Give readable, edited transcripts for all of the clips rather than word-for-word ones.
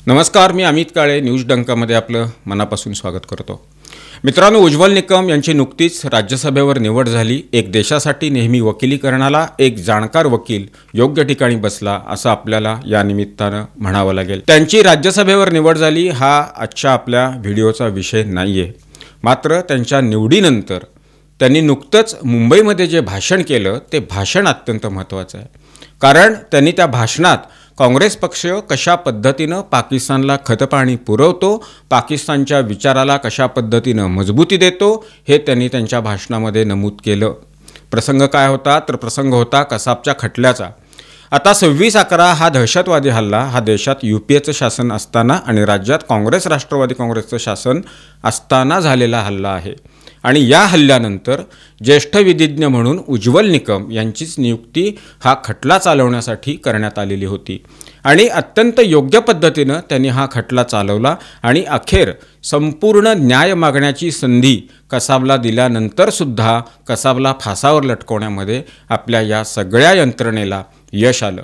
नमस्कार, मी अमित काळे न्यूज डंकामध्ये आपलं मनापासून स्वागत करतो। मित्रांनो, उज्ज्वल निकम यांची नुकतीच राज्यसभेवर निवड झाली। एक देशासाठी नेहमी वकिली करणारा एक जाणकार वकील योग्य ठिकाणी बसला असं आपल्याला या निमित्तानं म्हणावं लागेल। त्यांची राज्यसभेवर निवड झाली हा आजच्या आपल्या व्हिडिओचा विषय नाहीये, मात्र त्यांच्या निवडीनंतर त्यांनी नुकतंच मुंबईमध्ये जे भाषण केलं ते भाषण अत्यंत महत्त्वाचं आहे। कारण त्यांनी त्या भाषणात काँग्रेस पक्ष कशा पद्धतीनं पाकिस्तानला खतपाणी पुरवतो, पाकिस्तानच्या विचाराला कशा पद्धतीनं मजबूती देतो हे त्यांनी त्यांच्या भाषणामध्ये नमूद केलं। प्रसंग काय होता तर प्रसंग होता कसाबच्या खटल्याचा। आता 26/11 हा दहशतवादी हल्ला हा देशात UPAचं शासन असताना आणि राज्यात राष्ट्रवादी काँग्रेसचं शासन असताना झालेला हल्ला आहे। आणि या हल्ल्यानंतर ज्येष्ठ विधिज्ञ म्हणून उज्ज्वल निकम यांचीच नियुक्ती हा खटला चालवण्यासाठी करण्यात आलेली होती आणि अत्यंत योग्य पद्धतीनं त्यांनी हा खटला चालवला आणि अखेर संपूर्ण न्याय मागण्याची संधी कसाबला दिल्यानंतर सुद्धा कसाबला फासावर लटकवण्यामध्ये आपल्या या सगळ्या यंत्रणेला यश आलं।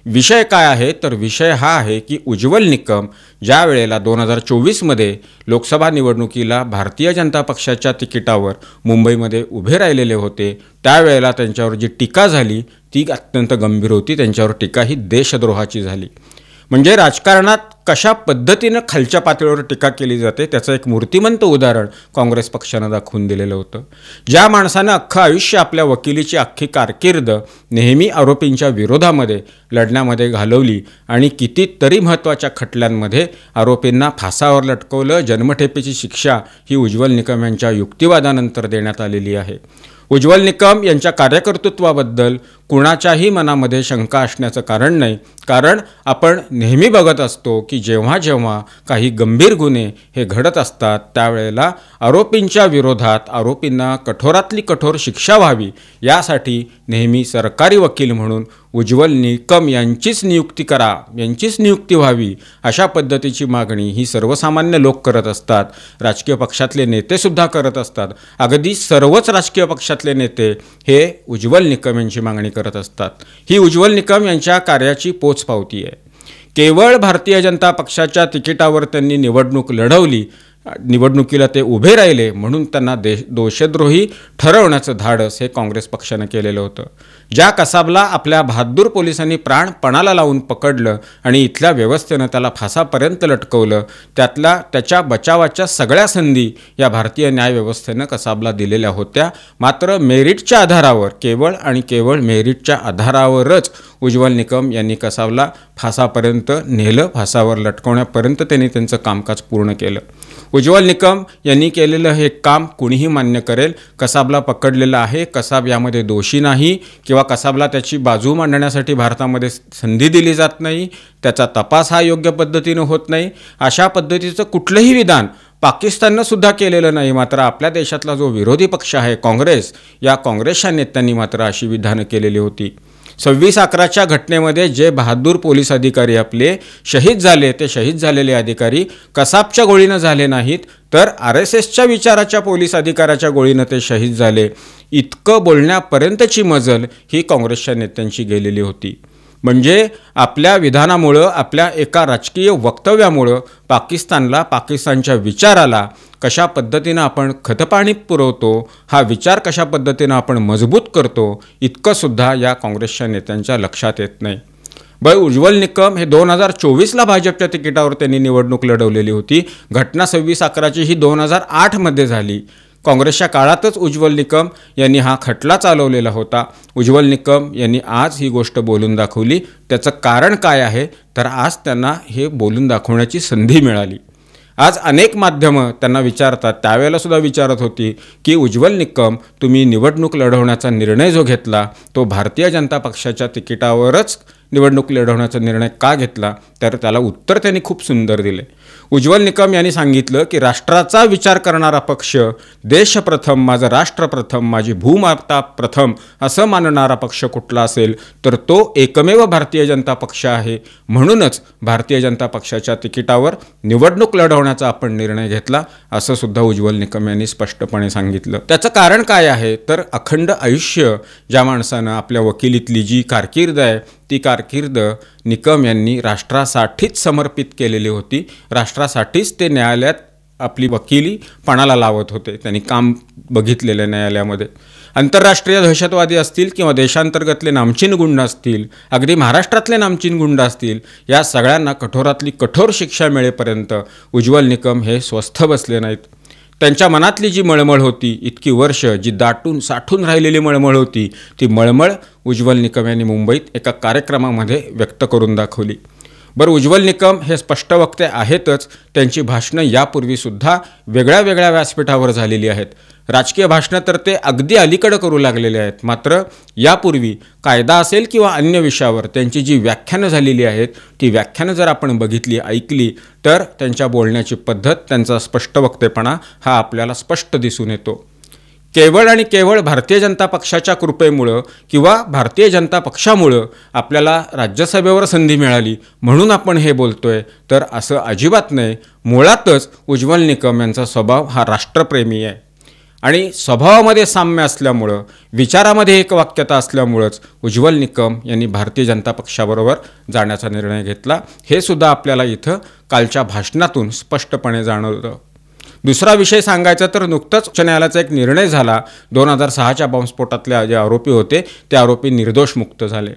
विषय काय आहे तर विषय हा आहे की उज्ज्वल निकम ज्या वेळेला 2024 मध्ये लोकसभा निवडणुकीला भारतीय जनता पक्षाच्या तिकिटावर मुंबईमध्ये उभे राहिलेले होते, त्यावेळेला त्यांच्यावर जी टीका झाली ती अत्यंत गंभीर होती। त्यांच्यावर टीका ही देशद्रोहाची झाली। म्हणजे राजकारणात कशा पद्धतीनं खालच्या पातळीवर टीका केली जाते त्याचं एक मूर्तिमंत उदाहरण काँग्रेस पक्षानं दाखवून दिलेलं होतं। ज्या माणसानं अख्खं आयुष्य आपल्या वकिलीची अख्खी कारकीर्द नेहमी आरोपींच्या विरोधामध्ये लढण्यामध्ये घालवली आणि कितीतरी महत्त्वाच्या खटल्यांमध्ये आरोपींना फासावर लटकवलं, जन्मठेपेची शिक्षा ही उज्ज्वल निकम यांच्या युक्तिवादानंतर देण्यात आलेली आहे। उज्ज्वल निकम यांच्या कार्यकर्तृत्वाबद्दल कुणाच्याही मनामध्ये शंका असण्याचं कारण नाही, कारण आपण नेहमी बघत असतो की जेव्हा जेव्हा काही गंभीर गुन्हे हे घडत असतात त्यावेळेला आरोपींच्या विरोधात आरोपींना कठोरातली कठोर शिक्षा व्हावी यासाठी नेहमी सरकारी वकील म्हणून उज्ज्वल निकम यांचीच नियुक्ती करा, यांचीच नियुक्ती व्हावी अशा पद्धतीची मागणी ही सर्वसामान्य लोक करत असतात। राजकीय पक्षातले नेतेसुद्धा करत असतात। अगदी सर्वच राजकीय पक्षातले नेते हे उज्ज्वल निकम यांची मागणी करत असतात। ही उज्ज्वल निकम यांच्या कार्याची पोचपावती आहे। केवळ भारतीय जनता पक्षाच्या तिकिटावर त्यांनी निवडणूक लढवली, निवडणुकीला ते उभे राहिले म्हणून त्यांना दोषद्रोही ठरवण्याचं धाडस हे काँग्रेस पक्षानं केलेलं होतं। ज्या कसाबला आपल्या बहादूर पोलिसांनी प्राणपणाला लावून पकडलं आणि इथल्या व्यवस्थेनं त्याला फासापर्यंत लटकवलं, त्याच्या बचावाच्या सगळ्या संधी या भारतीय न्यायव्यवस्थेनं कसाबला दिलेल्या होत्या। मात्र मेरिटच्या आधारावर केवळ मेरिटच्या आधारावरच उज्ज्वल निकम यांनी कसाबला फासापर्यंत नेलं, फासावर लटकवण्यापर्यंत त्यांनी त्यांचं कामकाज पूर्ण केलं। उज्ज्वल निकम यांनी केलेलं हे काम कुणीही मान्य करेल। कसाबला पकडलेलं आहे, कसाब यामध्ये दोषी नाही किंवा कसाबला त्याची बाजू मांडण्यासाठी भारतामध्ये संधी दिली जात नाही, त्याचा तपास हा योग्य पद्धतीनं होत नाही, अशा पद्धतीचं कुठलंही विधान पाकिस्ताननं सुद्धा केलेलं नाही। मात्र आपल्या देशातला जो विरोधी पक्ष आहे काँग्रेस, या काँग्रेसच्या नेत्यांनी मात्र अशी विधानं केलेली होती। 26/11च्या घटनेमध्ये जे बहादूर पोलीस अधिकारी आपले शहीद झाले, ते शहीद झालेले अधिकारी कसाबच्या गोळीनं झाले नाहीत तर RSSच्या विचाराच्या पोलीस अधिकाऱ्याच्या गोळीनं ते शहीद झाले। इतकं बोलण्यापर्यंतची मजल ही काँग्रेसच्या नेत्यांची गेलेली होती। म्हणजे आपल्या विधानामुळं, आपल्या एका राजकीय वक्तव्यामुळं पाकिस्तानच्या विचाराला कशा पद्धतीनं आपण खतपाणी पुरवतो, हा विचार कशा पद्धतीनं आपण मजबूत करतो, इतकं सुद्धा या काँग्रेसच्या नेत्यांच्या लक्षात येत नाही। उज्ज्वल निकम हे 2024ला भाजपच्या तिकिटावर त्यांनी निवडणूक लढवलेली होती। घटना 26/11ची ही 2008 मध्ये झाली। काँग्रेसच्या काळातच उज्ज्वल निकम यांनी हा खटला चालवलेला होता। उज्ज्वल निकम यांनी आज ही गोष्ट बोलून दाखवली। त्याचं कारण काय आहे तर आज त्यांना हे बोलून दाखवण्याची संधी मिळाली। आज अनेक माध्यमं त्यांना विचारतात, त्यावेळेला सुद्धा विचारत होती की उज्ज्वल निकम तुम्ही निवडणूक लढवण्याचा निर्णय जो घेतला तो भारतीय जनता पक्षाच्या तिकिटावरच निवडणूक लढवण्याचा निर्णय का घेतला, तर त्याला उत्तर त्यांनी खूप सुंदर दिले। उज्ज्वल निकम यांनी सांगितलं की राष्ट्राचा विचार करणारा पक्ष, देश प्रथम, माझं राष्ट्र प्रथम, माझी भूमाता प्रथम असं मानणारा पक्ष कुठला असेल तर तो एकमेव भारतीय जनता पक्ष आहे। म्हणूनच भारतीय जनता पक्षाच्या तिकिटावर निवडणूक लढवण्याचा आपण निर्णय घेतला असं सुद्धा उज्ज्वल निकम यांनी स्पष्टपणे सांगितलं। त्याचं कारण काय आहे तर अखंड आयुष्य ज्या माणसानं आपल्या वकिलीतली जी कारकीर्द आहे ती कारकीर्द निकम यांनी राष्ट्रासाठीच समर्पित केलेली होती. राष्ट्रासाठीच ते न्यायालयात आपली वकिली पणाला लावत होते. त्यांनी काम बघितलेलं न्यायालयामध्ये. आंतरराष्ट्रीय दहशतवादी असतील किंवा देशांतर्गतले नामचीन गुंड असतील, अगदी महाराष्ट्रातले नामचीन गुंड असतील, या सगळ्यांना कठोरातली कठोर शिक्षा मिळेपर्यंत उज्ज्वल निकम हे स्वस्थ बसले नाहीत. त्यांच्या मनातली जी मळमळ होती, इतकी वर्ष जी दाटून साठून राहिलेली मळमळ होती, ती मळमळ उज्ज्वल निकम यांनी मुंबईत एका कार्यक्रमामध्ये व्यक्त करून दाखवली. बरं, उज्ज्वल निकम हे स्पष्टवक्ते आहेतच. त्यांची भाषणं यापूर्वीसुद्धा वेगळ्या वेगळ्या व्यासपीठावर झालेली आहेत. राजकीय भाषणं तर ते अगदी अलीकडं करू लागलेले आहेत. मात्र यापूर्वी कायदा असेल किंवा अन्य विषयावर त्यांची जी व्याख्यानं झालेली आहेत, ती व्याख्यानं जर आपण बघितली, ऐकली, तर त्यांच्या बोलण्याची पद्धत, त्यांचा स्पष्टवक्तेपणा हा आपल्याला स्पष्ट दिसून येतो. केवळ आणि केवळ भारतीय जनता पक्षाच्या कृपेमुळं किंवा भारतीय जनता पक्षामुळं आपल्याला राज्यसभेवर संधी मिळाली म्हणून आपण हे बोलतोय, तर असं अजिबात नाही. मुळातच उज्ज्वल निकम यांचा स्वभाव हा राष्ट्रप्रेमी आहे आणि स्वभावामध्ये साम्य असल्यामुळं, विचारामध्ये एकवाक्यता असल्यामुळंच उज्ज्वल निकम यांनी भारतीय जनता पक्षाबरोबर जाण्याचा निर्णय घेतला. हे सुद्धा आपल्याला इथं कालच्या भाषणातून स्पष्टपणे जाणवतं. दुसरा विषय सांगायचा तर नुकताच उच्च न्यायालयाचा एक निर्णय झाला. 2006च्या बॉम्बस्फोटातले जे आरोपी होते ते आरोपी निर्दोष मुक्त झाले.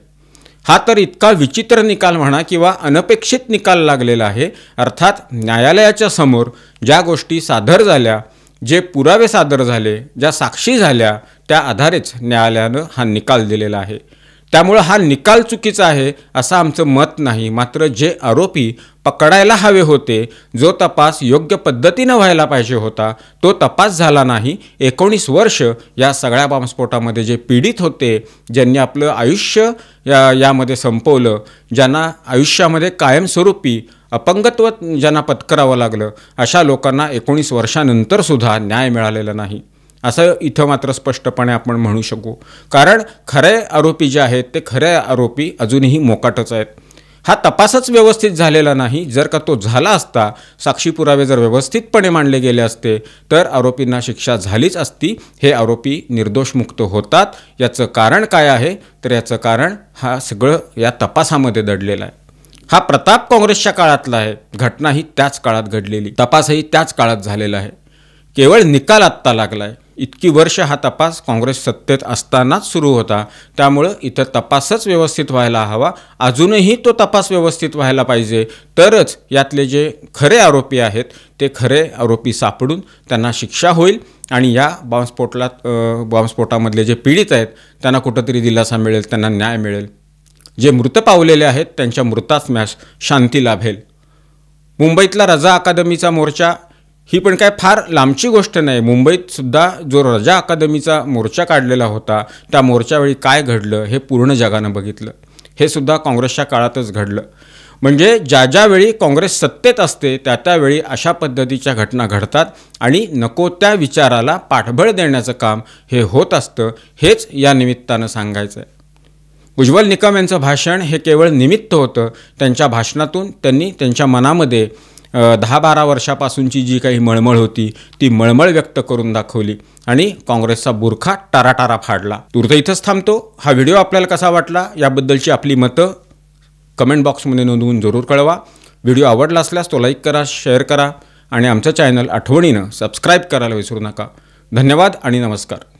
हा तर इतका विचित्र निकाल म्हणा किंवा अनपेक्षित निकाल लागलेला आहे. अर्थात न्यायालयाच्या समोर ज्या गोष्टी सादर झाल्या, जे पुरावे सादर झाले, ज्या साक्षी झाल्या, त्या आधारेच न्यायालयानं हा निकाल दिलेला आहे. त्यामुळं हा निकाल चुकीचा आहे असं आमचं मत नाही. मात्र जे आरोपी पकडायला हवे होते, जो तपास योग्य पद्धतीनं व्हायला पाहिजे होता, तो तपास झाला नाही. 19 वर्ष या सगळ्या बॉम्बस्फोटामध्ये जे पीडित होते, ज्यांनी आपलं आयुष्य यामध्ये संपवलं, ज्यांना आयुष्यामध्ये कायमस्वरूपी अपंगत्व ज्यांना पत्करावं लागलं, अशा लोकांना 19 वर्षानंतरसुद्धा न्याय मिळालेला नाही असं इथं मात्र स्पष्टपणे आपण म्हणू शकू. कारण खरे आरोपी जे आहेत ते खरे आरोपी अजूनही मोकाटच आहेत. हा तपासच व्यवस्थित झालेला नाही. जर का तो झाला असता, साक्षी पुरावे जर व्यवस्थितपणे मांडले गेले असते, तर आरोपींना शिक्षा झालीच असती. हे आरोपी निर्दोष मुक्त होतात. याचं कारण काय आहे तर याचं कारण हा सगळं या तपासामध्ये दडलेलं आहे. हा प्रताप काँग्रेसच्या काळातला आहे. घटनाही त्याच काळात घडलेली, तपासही त्याच काळात झालेला आहे. केवळ निकाल आत्ता लागला आहे. इतकी वर्ष हा तपास काँग्रेस सत्तेत असतानाच सुरू होता. त्यामुळं इथं तपासच व्यवस्थित व्हायला हवा. अजूनही तो तपास व्यवस्थित व्हायला पाहिजे, तरच यातले जे खरे आरोपी आहेत ते खरे आरोपी सापडून त्यांना शिक्षा होईल आणि या बॉम्बस्फोटामधले जे पीडित आहेत त्यांना कुठंतरी दिलासा मिळेल, त्यांना न्याय मिळेल. जे मृत पावलेले आहेत त्यांच्या मृतात्म्यास शांती लाभेल. मुंबईतला रजा अकादमीचा मोर्चा ही पण काय फार लांबची गोष्ट नाही. मुंबईत सुद्धा जो रजा अकादमीचा मोर्चा काढलेला होता, त्या मोर्चावेळी काय घडलं हे पूर्ण जगानं बघितलं. हे सुद्धा काँग्रेसच्या काळातच घडलं. म्हणजे ज्यावेळी काँग्रेस सत्तेत असते त्यावेळी अशा पद्धतीच्या घटना घडतात आणि नको त्या विचाराला पाठबळ देण्याचं काम हे होत असतं. हेच या निमित्तानं सांगायचं आहे. उज्ज्वल निकम यांचं भाषण हे केवळ निमित्त होतं. त्यांच्या भाषणातून त्यांनी त्यांच्या मनामध्ये 10-12 वर्षापासूनची जी काही मळमळ होती ती मळमळ व्यक्त करून दाखवली आणि काँग्रेसचा बुरखा टाराटारा फाडला. तुर्त इथंच थांबतो. हा व्हिडिओ आपल्याला कसा वाटला याबद्दलची आपली मतं कमेंट बॉक्समध्ये नोंदवून जरूर कळवा. व्हिडिओ आवडला असल्यास तो लाईक करा, शेअर करा आणि आमचं चॅनल आठवणीनं सबस्क्राईब करायला विसरू नका. धन्यवाद आणि नमस्कार.